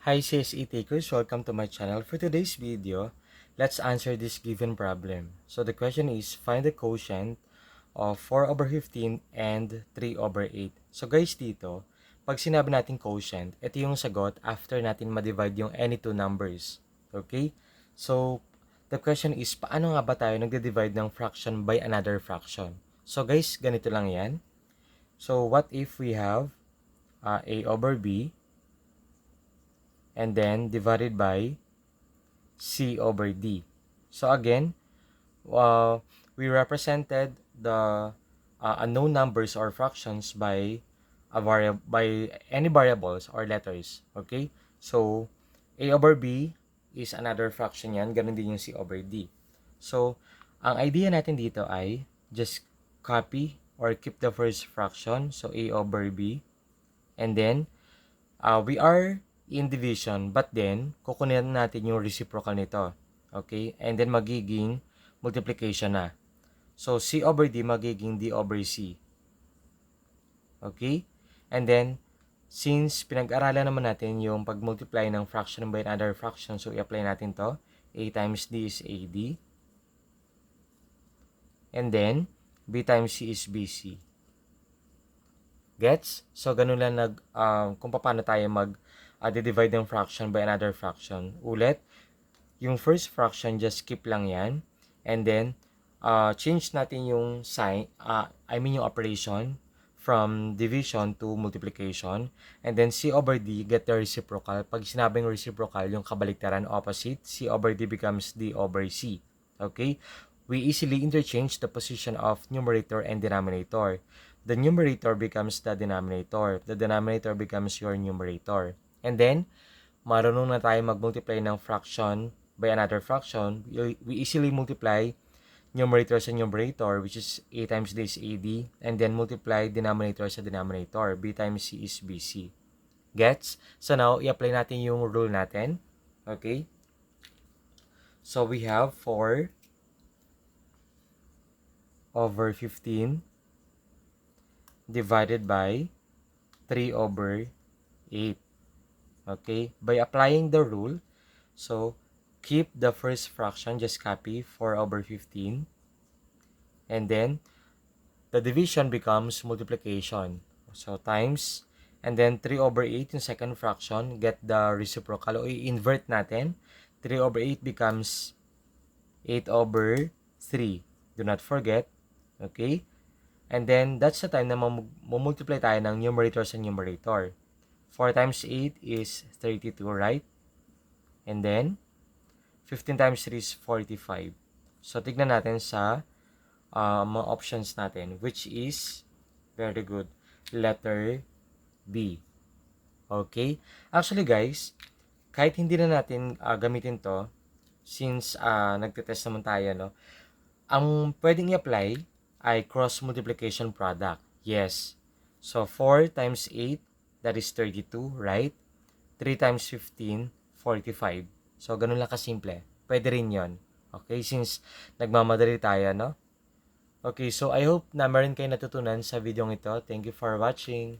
Hi CSE takers, welcome to my channel. For today's video, let's answer this given problem. So the question is, find the quotient of 4 over 15 and 3 over 8. So guys dito, pag sinabi natin quotient, ito yung sagot after natin ma-divide yung any two numbers. Okay? So the question is, paano nga ba tayo nagde-divide ng fraction by another fraction? So guys, ganito lang yan. So what if we have A over B and then divided by C over D. So again, we represented the unknown numbers or fractions by by any variables or letters. Okay? So A over B is another fraction yan. Ganun din yung C over D. So, ang idea natin dito ay just copy or keep the first fraction. So, A over B. And then, we are in division, but then, kukunin natin yung reciprocal nito. Okay? And then, magiging multiplication na. So, C over D magiging D over C. Okay? And then, since pinag-aralan naman natin yung pag-multiply ng fraction by another fraction, so i-apply natin to. A times D is AD. And then, B times C is BC. Gets? So, ganun lang kung paano tayo divide ng fraction by another fraction. Ulit, yung first fraction, just skip lang yan. And then, change natin yung sign, yung operation from division to multiplication. And then, C over D, get the reciprocal. Pag sinabing reciprocal, yung kabaliktaran, opposite, C over D becomes D over C. Okay? We easily interchange the position of numerator and denominator. The numerator becomes the denominator. The denominator becomes your numerator. And then, marunong na tayo mag-multiply ng fraction by another fraction. We easily multiply numerator sa numerator, which is A times D is AD, and then multiply denominator sa denominator. B times C is BC. Gets? So now, i-apply natin yung rule natin. Okay? So we have 4 over 15 divided by 3 over 8. Okay? By applying the rule, so keep the first fraction, just copy 4 over 15. And then, the division becomes multiplication. So, times, and then 3 over 8 yung second fraction, get the reciprocal. O, i-invert natin. 3 over 8 becomes 8 over 3. Do not forget. Okay? And then, that's the time na multiply tayo ng numerator sa numerator. 4 times 8 is 32, right? And then, 15 times 3 is 45. So, tignan natin sa mga options natin, which is, very good, letter B. Okay? Actually, guys, kahit hindi na natin gamitin to, since nagtetest naman tayo, no? Ang pwedeng i-apply ay cross multiplication product. Yes. So, 4 times 8, that is 32, right? 3 times 15, 45. So, ganun lang kasimple. Pwede rin yon. Okay? Since nagmamadali tayo, no? Okay, so I hope na meron kayo natutunan sa video ito. Thank you for watching.